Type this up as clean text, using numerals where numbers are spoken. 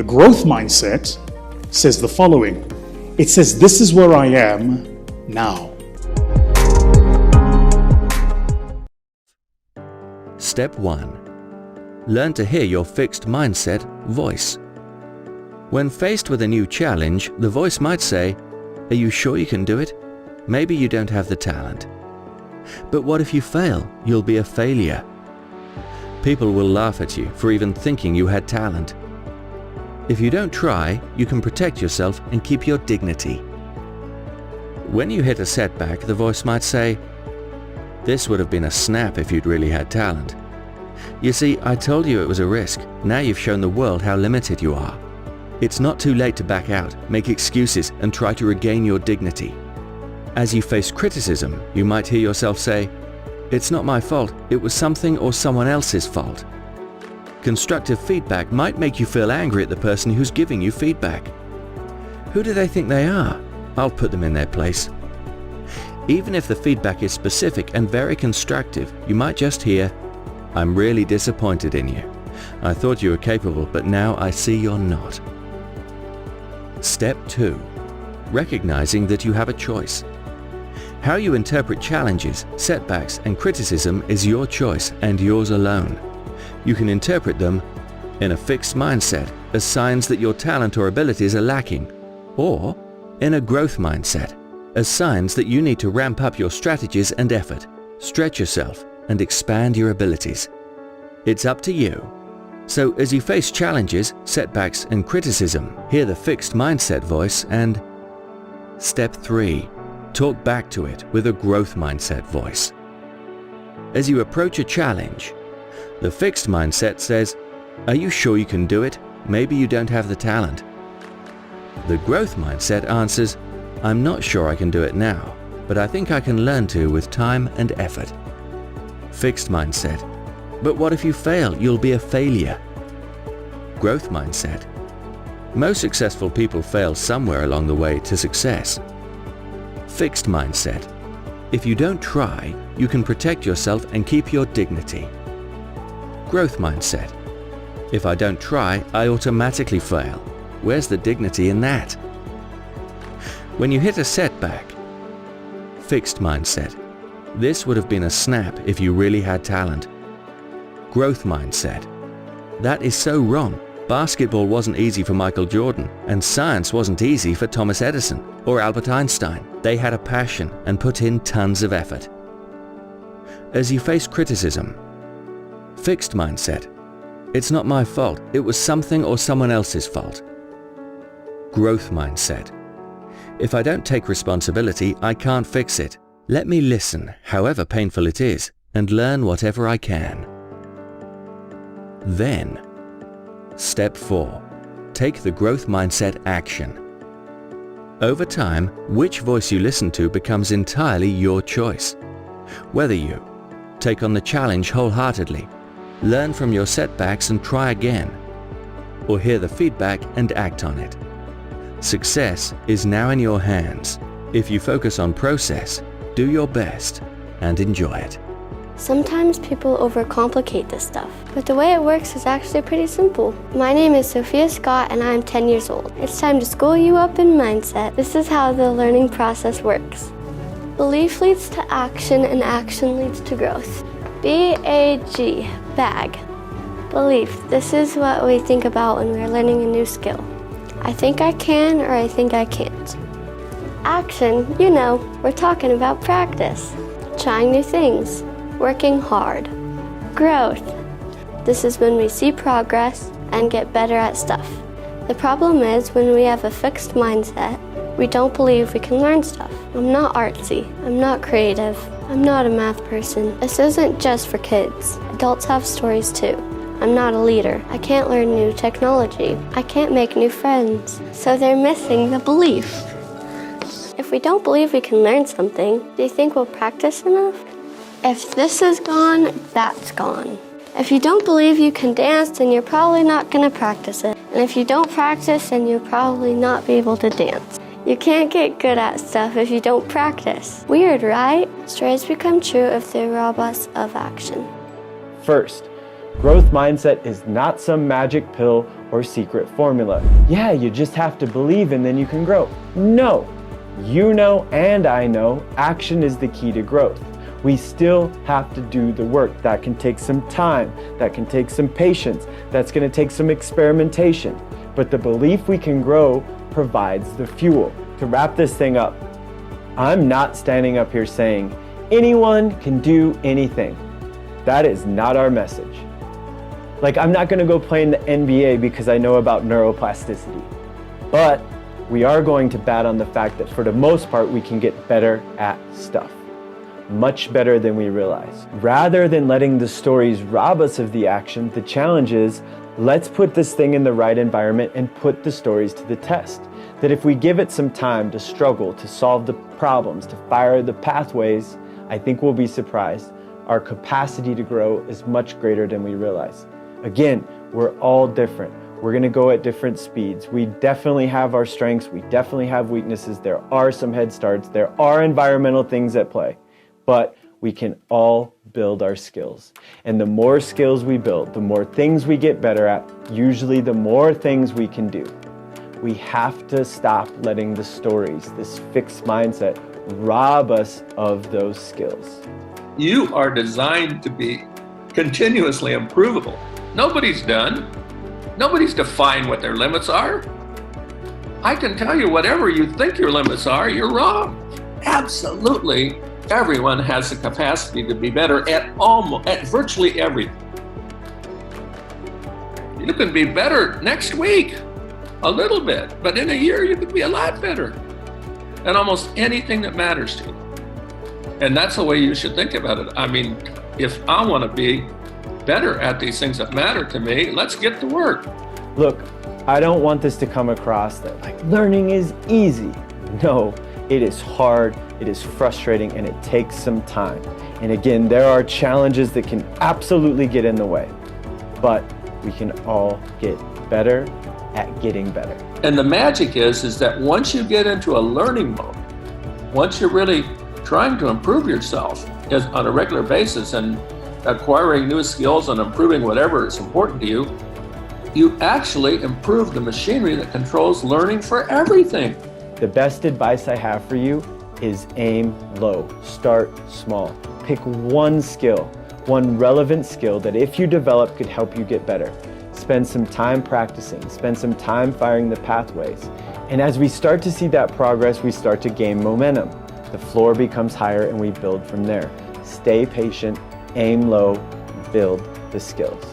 The growth mindset says the following. It says, this is where I am now. Step 1. Learn to hear your fixed mindset voice. When faced with a new challenge, the voice might say, "Are you sure you can do it? Maybe you don't have the talent." But what if you fail? You'll be a failure. People will laugh at you for even thinking you had talent. If you don't try, you can protect yourself and keep your dignity. When you hit a setback, the voice might say, "This would have been a snap if you'd really had talent. You see, I told you it was a risk. Now you've shown the world how limited you are. It's not too late to back out, make excuses, and try to regain your dignity." As you face criticism, you might hear yourself say, "It's not my fault, it was something or someone else's fault." Constructive feedback might make you feel angry at the person who's giving you feedback. Who do they think they are? I'll put them in their place. Even if the feedback is specific and very constructive, you might just hear, "I'm really disappointed in you. I thought you were capable, but now I see you're not." Step 2. Recognizing that you have a choice. How you interpret challenges, setbacks, and criticism is your choice and yours alone. You can interpret them in a fixed mindset as signs that your talent or abilities are lacking, or in a growth mindset as signs that you need to ramp up your strategies and effort, stretch yourself, and expand your abilities. It's up to you. So as you face challenges, setbacks, and criticism, hear the fixed mindset voice and Step 3. Talk back to it with a growth mindset voice. As you approach a challenge, the fixed mindset says, "Are you sure you can do it? Maybe you don't have the talent." The growth mindset answers, "I'm not sure I can do it now, but I think I can learn to with time and effort." Fixed mindset, "But what if you fail? You'll be a failure." Growth mindset, "Most successful people fail somewhere along the way to success." Fixed mindset, "If you don't try, you can protect yourself and keep your dignity." Growth mindset, "If I don't try, I automatically fail. Where's the dignity in that?" When you hit a setback, fixed mindset, "This would have been a snap if you really had talent." Growth mindset, "That is so wrong. Basketball wasn't easy for Michael Jordan, and science wasn't easy for Thomas Edison or Albert Einstein. They had a passion and put in tons of effort." As you face criticism, fixed mindset, "It's not my fault, it was something or someone else's fault." Growth mindset, "If I don't take responsibility, I can't fix it. Let me listen, however painful it is, and learn whatever I can." Then, Step 4. Take the growth mindset action. Over time, which voice you listen to becomes entirely your choice. Whether you take on the challenge wholeheartedly, learn from your setbacks and try again, or hear the feedback and act on it. Success is now in your hands. If you focus on process, do your best, and enjoy it. Sometimes people overcomplicate this stuff, but the way it works is actually pretty simple. My name is Sophia Scott and I'm 10 years old. It's time to school you up in mindset. This is how the learning process works. Belief leads to action and action leads to growth. B-A-G, bag. Belief, this is what we think about when we're learning a new skill. I think I can or I think I can't. Action, we're talking about practice. Trying new things. Working hard. Growth. This is when we see progress and get better at stuff. The problem is when we have a fixed mindset, we don't believe we can learn stuff. I'm not artsy. I'm not creative. I'm not a math person. This isn't just for kids. Adults have stories too. I'm not a leader. I can't learn new technology. I can't make new friends. So they're missing the belief. If we don't believe we can learn something, do you think we'll practice enough? If this is gone, that's gone. If you don't believe you can dance, then you're probably not going to practice it. And if you don't practice, then you'll probably not be able to dance. You can't get good at stuff if you don't practice. Weird, right? Stories become true if they rob us of action. First, growth mindset is not some magic pill or secret formula. Yeah, you just have to believe and then you can grow. No, you know and I know action is the key to growth. We still have to do the work. That can take some time, that can take some patience, that's going to take some experimentation. But the belief we can grow provides the fuel. To wrap this thing up, I'm not standing up here saying anyone can do anything. That is not our message. Like, I'm not going to go play in the NBA because I know about neuroplasticity. But we are going to bat on the fact that for the most part, we can get better at stuff. Much better than we realize. Rather than letting the stories rob us of the action, the challenge is, let's put this thing in the right environment and put the stories to the test. That if we give it some time to struggle, to solve the problems, to fire the pathways, I think we'll be surprised. Our capacity to grow is much greater than we realize. Again, we're all different. We're gonna go at different speeds. We definitely have our strengths, we definitely have weaknesses, there are some head starts, there are environmental things at play, but we can all build our skills. And the more skills we build, the more things we get better at, usually the more things we can do. We have to stop letting the stories, this fixed mindset, rob us of those skills. You are designed to be continuously improvable. Nobody's done. Nobody's defined what their limits are. I can tell you whatever you think your limits are, you're wrong. Absolutely, everyone has the capacity to be better at virtually everything. You can be better next week, a little bit, but in a year you could be a lot better at almost anything that matters to you. And that's the way you should think about it. I mean, if I want to be better at these things that matter to me, let's get to work. Look, I don't want this to come across that like learning is easy. No, it is hard, it is frustrating, and it takes some time. And again, there are challenges that can absolutely get in the way, but we can all get better at getting better. And the magic is that once you get into a learning mode, once you're really trying to improve yourself on a regular basis and acquiring new skills and improving whatever is important to you, you actually improve the machinery that controls learning for everything. The best advice I have for you is aim low, start small. Pick one skill, one relevant skill that if you develop could help you get better. Spend some time practicing, spend some time firing the pathways. And as we start to see that progress, we start to gain momentum. The floor becomes higher and we build from there. Stay patient, aim low, build the skills.